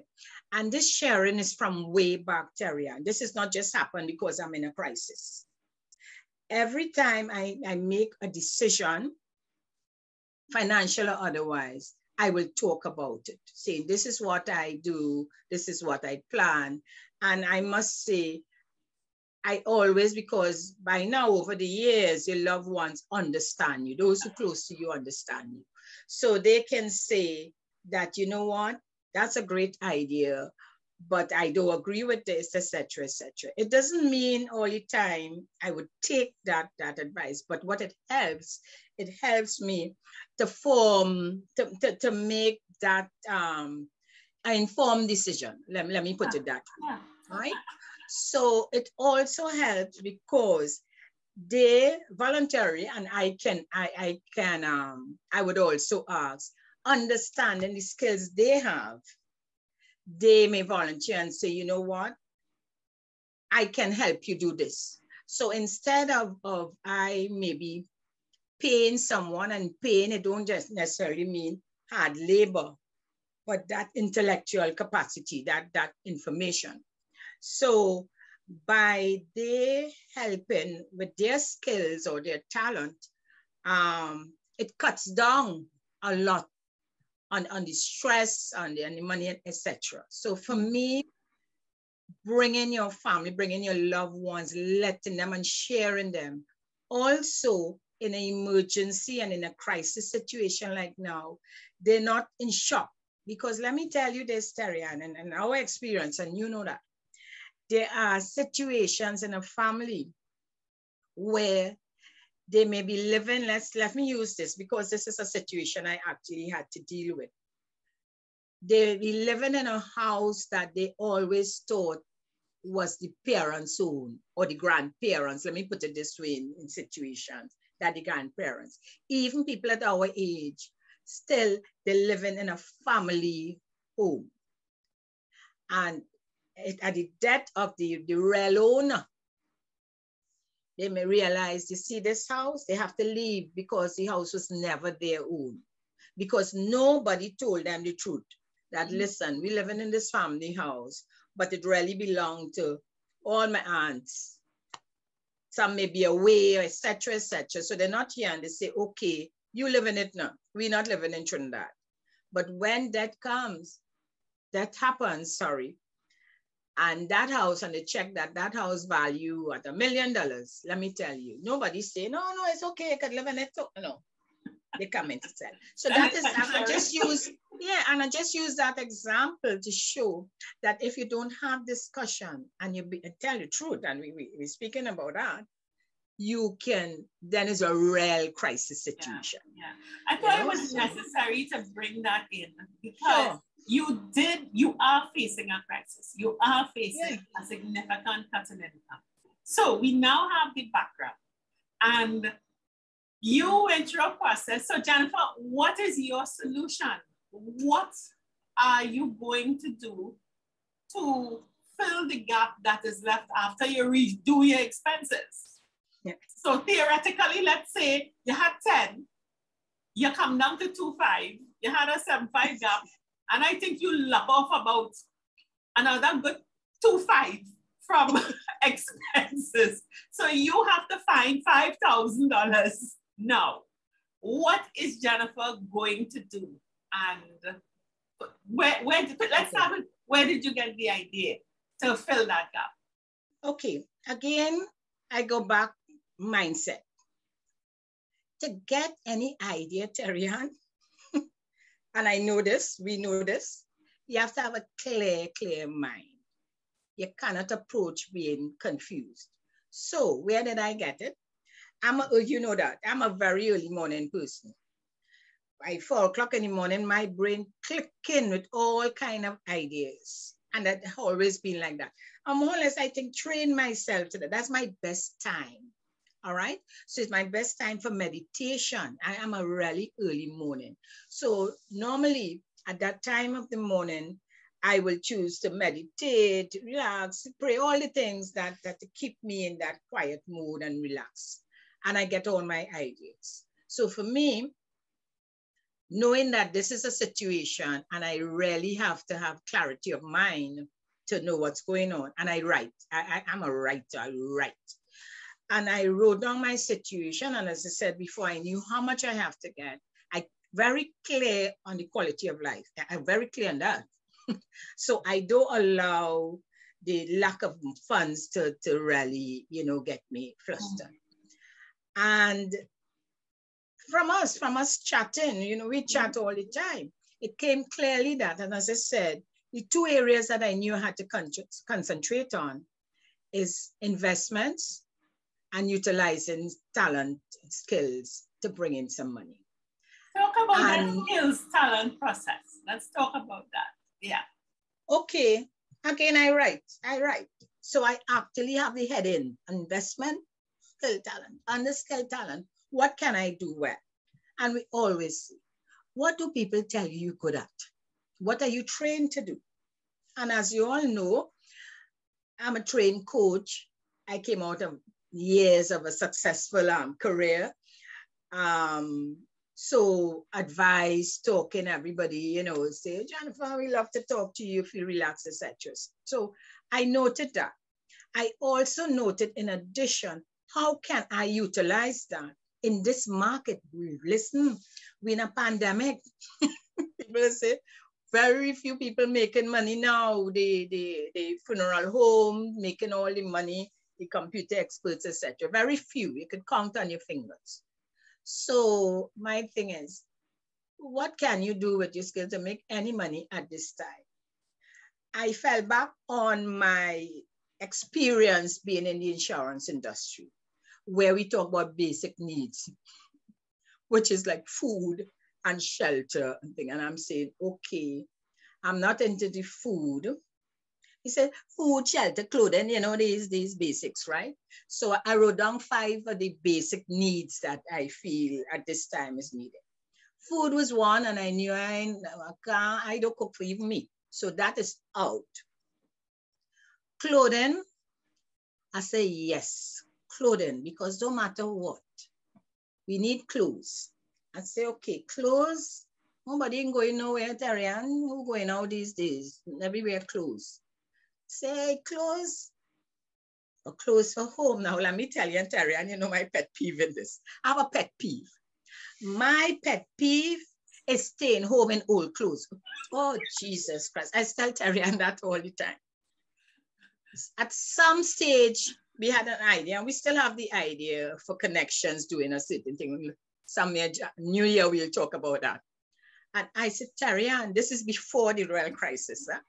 And this sharing is from way back, Terry-Ann. This is not just happened because I'm in a crisis. Every time I make a decision, financial or otherwise, I will talk about it, saying this is what I do, this is what I plan. And I must say, I always, because by now over the years, your loved ones understand you. Those who are close to you understand you. So they can say that, you know what, that's a great idea, but I don't agree with this, etc., etc. It doesn't mean all the time I would take that advice, but what it helps me to form, to make that an informed decision. Let me put it that way, right? So it also helps because they voluntary, and I would also ask, understanding the skills they have, they may volunteer and say, you know what, I can help you do this. So instead of I maybe paying someone, and paying, it don't just necessarily mean hard labor, but that intellectual capacity, that information. So by they helping with their skills or their talent, it cuts down a lot on the stress, on the money, etc. So for me, bringing your family, bringing your loved ones, letting them and sharing them. Also, in an emergency and in a crisis situation like now, they're not in shock. Because let me tell you this, Terry-Ann, and our experience, and you know that, there are situations in a family where they may be living, let me use this because this is a situation I actually had to deal with. They'll be living in a house that they always thought was the parents' own or the grandparents. Let me put it this way in situations that the grandparents, even people at our age, still they're living in a family home. And at the death of the real owner, they may realize, you see this house, they have to leave because the house was never their own. Because nobody told them the truth. That, listen, we're living in this family house, but it really belonged to all my aunts. Some may be away, etc., etc. So they're not here and they say, okay, you live in it now. We're not living in Trinidad. But when that comes, that happens, sorry, and that house, and they check that house value at $1 million, let me tell you, nobody say, no, it's okay, I could live in it. No, they come in to sell. So that is, and I just use that example to show that if you don't have discussion and you tell the truth, and we're speaking about that, you can, then it's a real crisis situation. Yeah. I thought it was necessary to bring that in because you are facing a crisis. You are facing a significant cut in income. So we now have the background and you went through a process. So Jennifer, what is your solution? What are you going to do to fill the gap that is left after you redo your expenses? Yeah. So theoretically, let's say you had 10, you come down to 2.5, you had a 7.5 gap, and I think you lop off about another good 2.5 from expenses. So you have to find $5,000 now. What is Jennifer going to do? And let's start with, where did you get the idea to fill that gap? Okay, again, I go back mindset. To get any idea, Terian, and I know this, we know this, you have to have a clear mind. You cannot approach being confused. So where did I get it? You know that, I'm a very early morning person. By 4 o'clock in the morning, my brain clicking with all kind of ideas. And that always been like that. I'm more or less, I think, train myself to that. That's my best time. All right. So it's my best time for meditation. I am a really early morning. So normally at that time of the morning, I will choose to meditate, relax, pray, all the things that keep me in that quiet mood and relax. And I get all my ideas. So for me, knowing that this is a situation and I really have to have clarity of mind to know what's going on. And I write, I'm a writer, I write. And I wrote down my situation. And as I said before, I knew how much I have to get. I very clear on the quality of life. I'm very clear on that. So I don't allow the lack of funds to really, get me flustered. And from us chatting, we chat all the time. It came clearly that, and as I said, the two areas that I knew I had to concentrate on is investments and utilizing talent, skills to bring in some money. Talk about that skills, talent process. Let's talk about that. Yeah. Okay. Again, I write. So I actually have the heading, investment, skill, talent. Under skill, talent, what can I do well? And we always say, what do people tell you good at? What are you trained to do? And as you all know, I'm a trained coach. I came out of years of a successful career. So advice, talking, everybody, say, Jennifer, we love to talk to you if you relax, etc. So I noted that. I also noted, in addition, how can I utilize that in this market? Listen, we're in a pandemic. People say, very few people making money now. The funeral home, making all the money, the computer experts, etc. Very few. You could count on your fingers. So my thing is, what can you do with your skills to make any money at this time? I fell back on my experience being in the insurance industry, where we talk about basic needs, which is like food and shelter and thing. And I'm saying, okay, I'm not into the food. He said, food, shelter, clothing, you know, these basics, right? So I wrote down 5 of the basic needs that I feel at this time is needed. Food was one, and I knew I don't cook for even me. So that is out. Clothing, I say yes, clothing, because no matter what, we need clothes. I say, okay, clothes, nobody ain't going nowhere, Tarian, who going out these days? Everywhere clothes. Say clothes, or clothes for home. Now, let me tell you, Tarian, you know my pet peeve in this. I have a pet peeve. My pet peeve is staying home in old clothes. Oh, Jesus Christ. I tell Tarian that all the time. At some stage, we had an idea, and we still have the idea for Connections doing a certain thing. Some New Year, we'll talk about that. And I said, Tarian, this is before the royal crisis. Huh?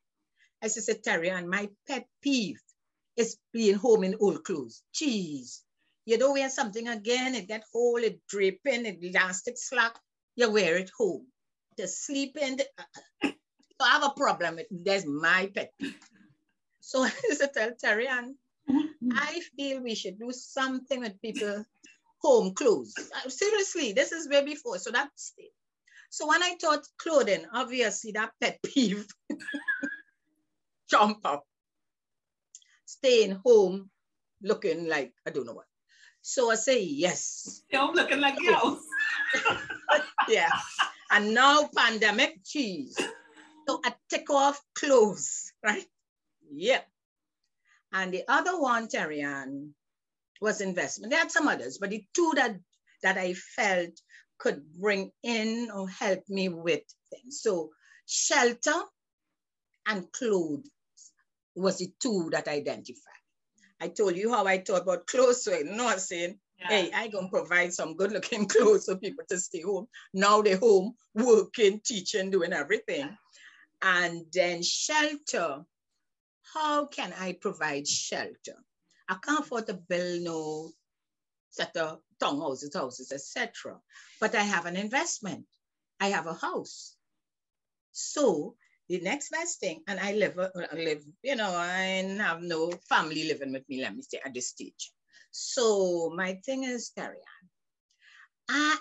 I said, Tarian, my pet peeve is being home in old clothes. Jeez. You don't wear something again, it get hole, it draping, it elastic slack, you wear it home. To sleep in, so I have a problem with that's my pet peeve. So I used to tell Tarian, I feel we should do something with people home clothes. Seriously, this is way before, so that's it. So when I thought clothing, obviously that pet peeve jump up. Staying home looking like, I don't know what. So I say, yes. You're looking like girls. Yeah. And now pandemic, geez. So I take off clothes, right? Yeah. And the other one, Tarian, was investment. There had some others, but the 2 that I felt could bring in or help me with things. So shelter and clothes was the 2 that I identified. I told you how I thought about clothes, so you know what I'm saying? Yeah. Hey, I gonna provide some good looking clothes for people to stay home. Now they're home, working, teaching, doing everything. And then shelter. How can I provide shelter? I can't afford to build no set of townhouses, etc. But I have an investment. I have a house. So the next best thing, and I live, you know, I have no family living with me, let me say, at this stage. So my thing is, Tarian,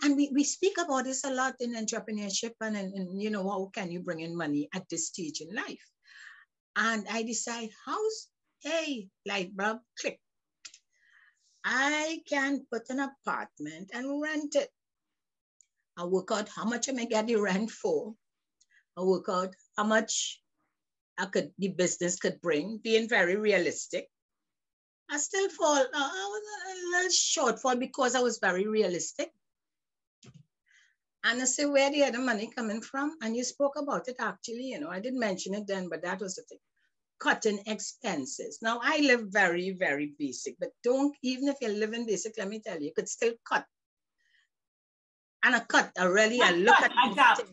and we speak about this a lot in entrepreneurship and you know, how can you bring in money at this stage in life? And I decide, house, hey, light bulb, click. I can put an apartment and rent it. I work out how much I may get the rent for. I work out how much the business could bring, being very realistic. I still fall a little shortfall because I was very realistic. And I say, where the other money coming from? And you spoke about it actually, you know, I didn't mention it then, but that was the thing. Cutting expenses. Now I live very, very basic, but don't, even if you're living basic, let me tell you, you could still cut. And I cut, I look at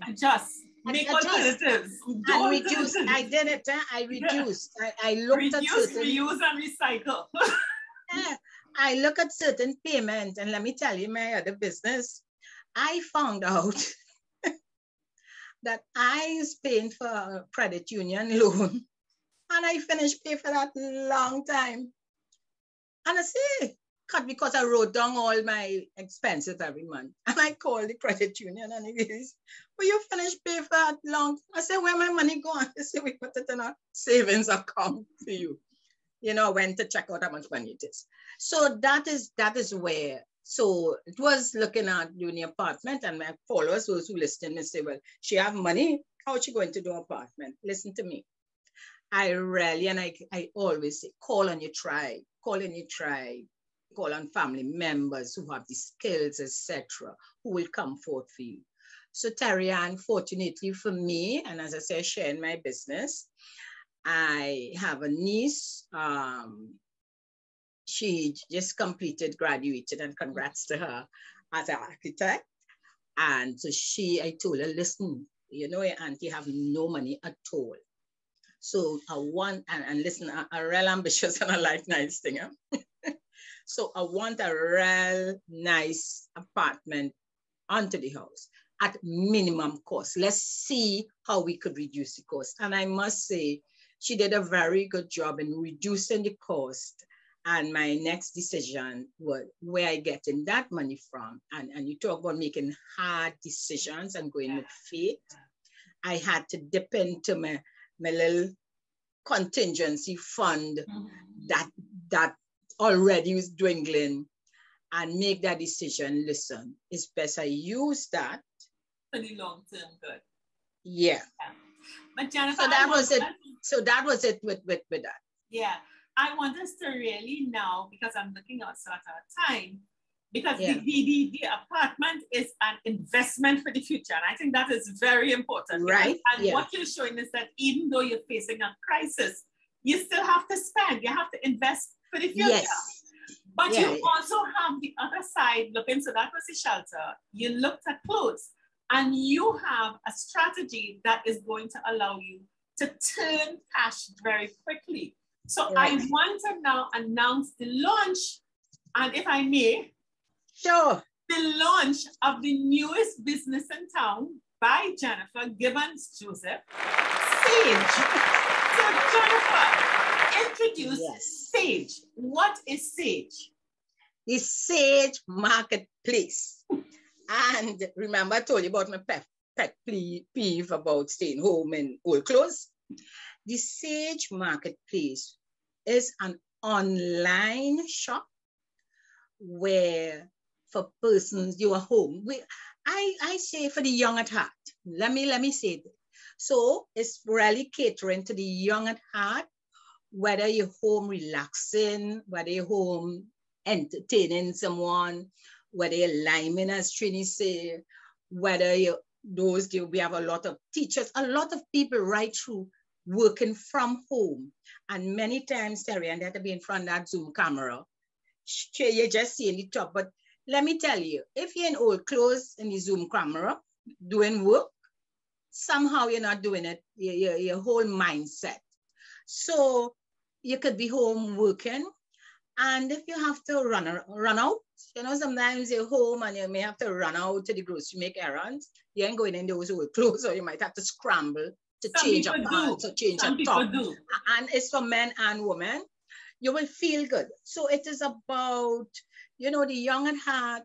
adjust. Make alternatives. And reduce. I did it. I reduced. I looked at certain. Reuse and recycle. Yeah, I look at certain payments, and let me tell you, my other business, I found out that I was paying for a credit union loan, and I finished paying for that long time. And I say, cut, because I wrote down all my expenses every month. And I called the credit union and it is, well, you finished paying for that long. I said, where my money gone? They say, we put it in a savings account for you. You know, I went to check out how much money it is. So that is where, so it was looking at doing the apartment, and my followers, those who listen, they say, well, she have money, how is she going to do an apartment? Listen to me. I rarely, and I always say, call on your tribe, call on your tribe. Call on family members who have the skills, etc., who will come forth for you. So Tarian, fortunately for me, and as I say, I share in my business, I have a niece. She just graduated, and congrats to her as an architect. And so I told her, listen, you know, your auntie have no money at all. So I want, and listen, I'm real ambitious and I like nice thing. Huh? So I want a real nice apartment onto the house at minimum cost. Let's see how we could reduce the cost. And I must say, she did a very good job in reducing the cost. And my next decision was where I getting that money from. And you talk about making hard decisions and going with faith. I had to dip into my little contingency fund that already was dwindling and make that decision. Listen, it's better use that for the long term good. Yeah. But Jennifer, so that was it. So that was it with that. Yeah. I want us to really now, because I'm looking also at our time, because the apartment is an investment for the future. And I think that is very important. Right. And what you're showing is that even though you're facing a crisis, you still have to spend. You have to invest for the future. Yes. But you also have the other side looking. So that was the shelter. You looked at clothes. And you have a strategy that is going to allow you to turn cash very quickly. So I want to now announce the launch, and if I may, sure, the launch of the newest business in town by Jennifer Gibbons Joseph, Sage. So Jennifer, introduce Sage. What is Sage? The Sage Marketplace. And remember, I told you about my pet peeve about staying home in old clothes. The Sage Marketplace is an online shop where for persons you are home. I say for the young at heart. Let me say that. So it's really catering to the young at heart, whether you're home relaxing, whether you're home entertaining someone, whether you're liming, as Trini say, whether we have a lot of teachers, a lot of people right through working from home. And many times, Terry, and they have to be in front of that Zoom camera. You just see in the top. But let me tell you, if you're in old clothes in the Zoom camera doing work, somehow you're not doing it, your whole mindset. So you could be home working. And if you have to run out, sometimes you're home and you may have to run out to the grocery, make errands. You ain't going in those old clothes, or you might have to scramble to change a pants or change a top. And it's for men and women. You will feel good. So it is about, the young at heart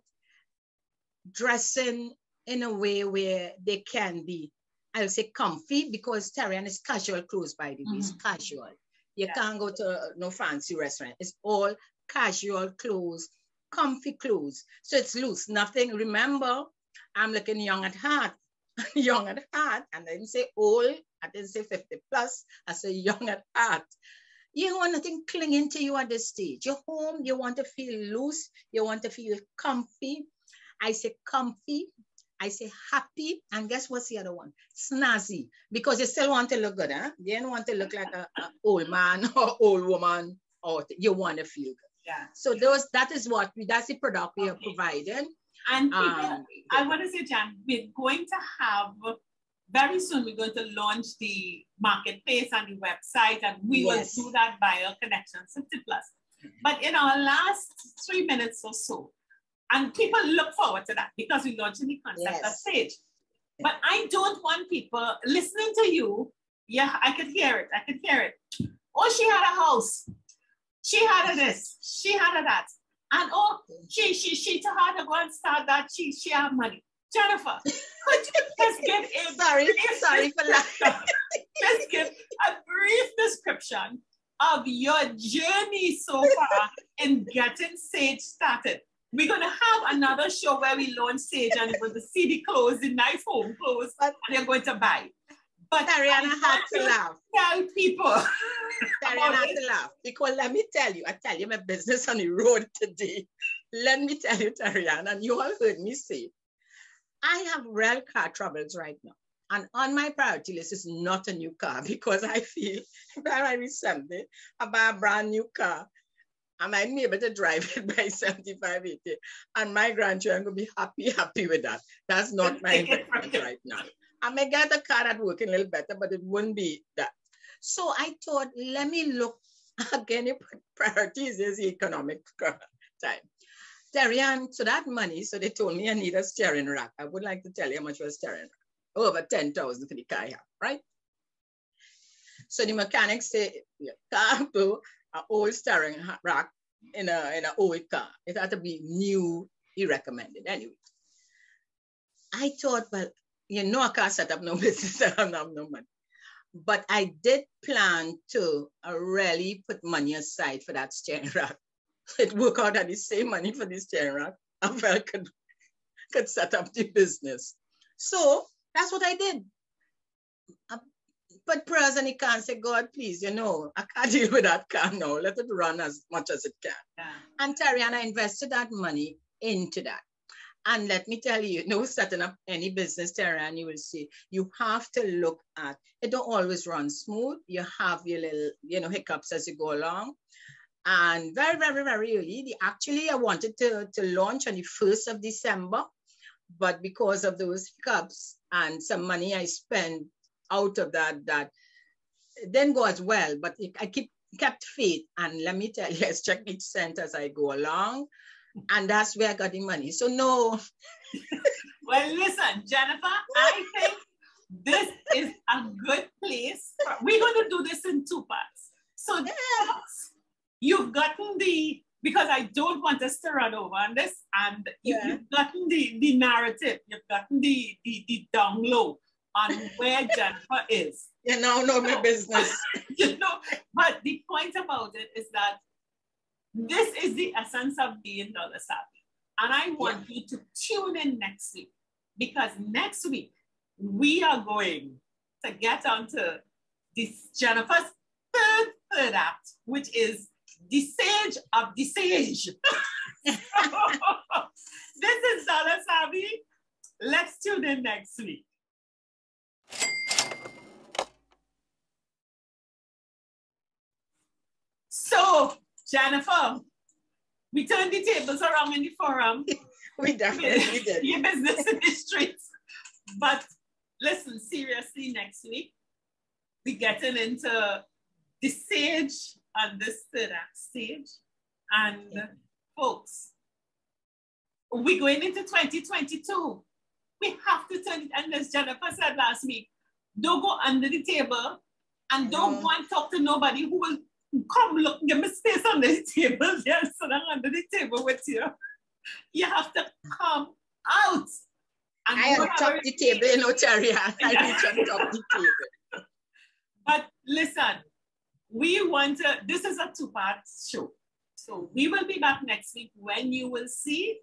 dressing in a way where they can be, I'll say comfy, because Tyrian is casual clothes, by the way, it's casual. You can't go to no fancy restaurant. It's all casual clothes, comfy clothes. So it's loose, nothing. Remember, I'm looking young at heart, young at heart. And I didn't say old, I didn't say 50 plus, I say young at heart. You want nothing clinging to you at this stage. You're home, you want to feel loose, you want to feel comfy. I say comfy, I say happy, and guess what's the other one? Snazzy, because you still want to look good, huh? You don't want to look like an old man or old woman, or you want to feel good. Yeah. So that's the product we are providing. And people, I want to say, Jan, we're going to have, very soon we're going to launch the marketplace and the website, and we will do that via Connections 50 Plus. But in our last 3 minutes or so, and people look forward to that because we're launching the concept of Sage. But I don't want people listening to you. Yeah, I could hear it. Oh, she had a house. She had a this. She had a that. And oh, she too hard to go and start that. She have money. Jennifer, could you just give a sorry for laughing. Just give a brief description of your journey so far in getting Sage started. We're going to have another show where we launch Sage, and you're going to see the clothes, the nice home clothes, and you're going to buy. But Tariana had to laugh. Tell people. Tariana had to laugh. Because let me tell you, I tell you my business on the road today. Let me tell you, Tariana, and you all heard me say, I have real car troubles right now. And on my priority list is not a new car, because I feel that I recently I buy a brand new car. I might be able to drive it by 75, 80. And my grandchildren will be happy with that. That's not my investment right now. I may get a car that works a little better, but it wouldn't be that. So I thought, let me look again. Priorities is economic time. Terrian, so that money, so they told me I need a steering rack. I would like to tell you how much was a steering rack. Over 10,000 for the car, right? So the mechanic say, car to an old steering rack in an old car. It had to be new, he recommended. Anyway, I thought, well, you know, I can't set up no business, I don't have no money. But I did plan to really put money aside for that steering rack. It worked out that the same money for the steering rack, I felt could set up the business. So that's what I did. I put prayers and he can't say, God, please, you know, I can't deal with that car now. Let it run as much as it can. Yeah. And Tariana invested that money into that. And let me tell you, no setting up any business, Tariana, you will see, you have to look at, it don't always run smooth. You have your little, you know, hiccups as you go along. And very, very, very early, actually, I wanted to launch on the 1st of December, but because of those hiccups and some money I spent out of that it didn't go as well, but I kept faith. And let me tell you, let's check each cent as I go along. And that's where I got the money. So no. Well, listen, Jennifer, I think this is a good place. We're going to do this in 2 parts. So you've gotten because I don't want us to run over on this, and you've gotten the narrative, you've gotten the down low on where Jennifer is. You now know my business. You know, but the point about it is that this is the essence of being dollar savvy. And I want you to tune in next week, because next week we are going to get onto this Jennifer's third act, which is the sage of the sage. This is Dollar Savvy. Let's tune in next week. So, Jennifer, we turned the tables around in the forum. We definitely did. Your business in the streets. But listen, seriously, next week, we're getting into the sage on this third act stage. And folks, we're going into 2022. We have to turn it, and as Jennifer said last week, don't go under the table and don't want to talk to nobody who will come look, give me space under the table. Yes, so I'm under the table with you. You have to come out. And I am top the table, you know, Terry. I reach on top the table. But listen, we want to, this is a 2-part show. So we will be back next week when you will see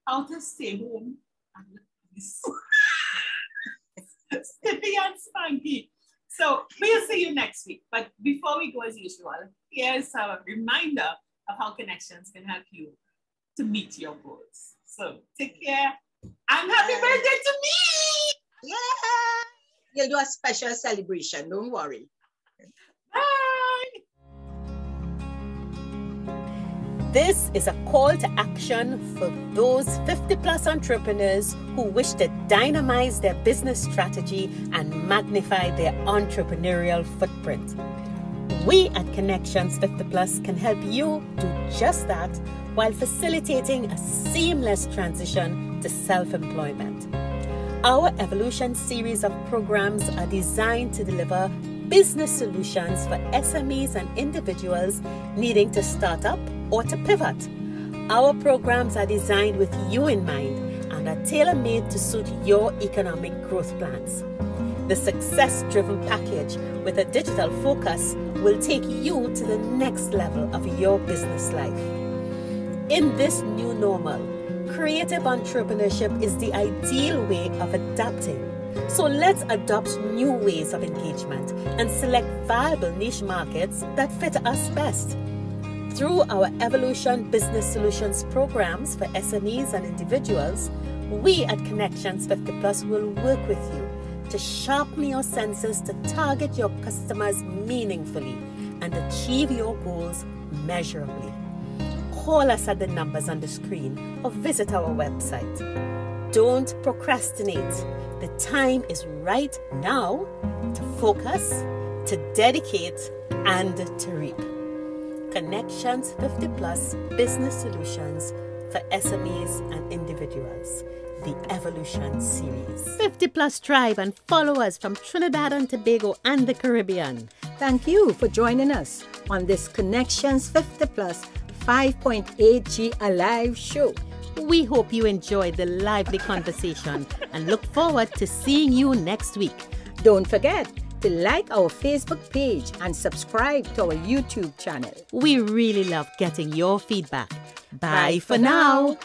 how to stay home and look this. Stiffy and spanky. So we'll see you next week. But before we go, as usual, here's a reminder of how connections can help you to meet your goals. So take care and happy birthday to me! Yeah! You'll do a special celebration, don't worry. Bye! This is a call to action for those 50+ entrepreneurs who wish to dynamize their business strategy and magnify their entrepreneurial footprint. We at Connections 50+ can help you do just that while facilitating a seamless transition to self-employment. Our Evolution series of programs are designed to deliver business solutions for SMEs and individuals needing to start up or to pivot. Our programs are designed with you in mind and are tailor-made to suit your economic growth plans. The Success-Driven Package with a digital focus will take you to the next level of your business life. In this new normal, creative entrepreneurship is the ideal way of adapting. So let's adopt new ways of engagement and select viable niche markets that fit us best. Through our Evolution Business Solutions programs for SMEs and individuals, we at Connections 50+ will work with you to sharpen your senses to target your customers meaningfully and achieve your goals measurably. Call us at the numbers on the screen or visit our website. Don't procrastinate. The time is right now to focus, to dedicate, and to reap. Connections 50+ Business Solutions for SMEs and individuals. The Evolution Series. 50 Plus Tribe and follow us from Trinidad and Tobago and the Caribbean. Thank you for joining us on this Connections 50 Plus 5.8G Alive show. We hope you enjoyed the lively conversation and look forward to seeing you next week. Don't forget to like our Facebook page and subscribe to our YouTube channel. We really love getting your feedback. Bye for now.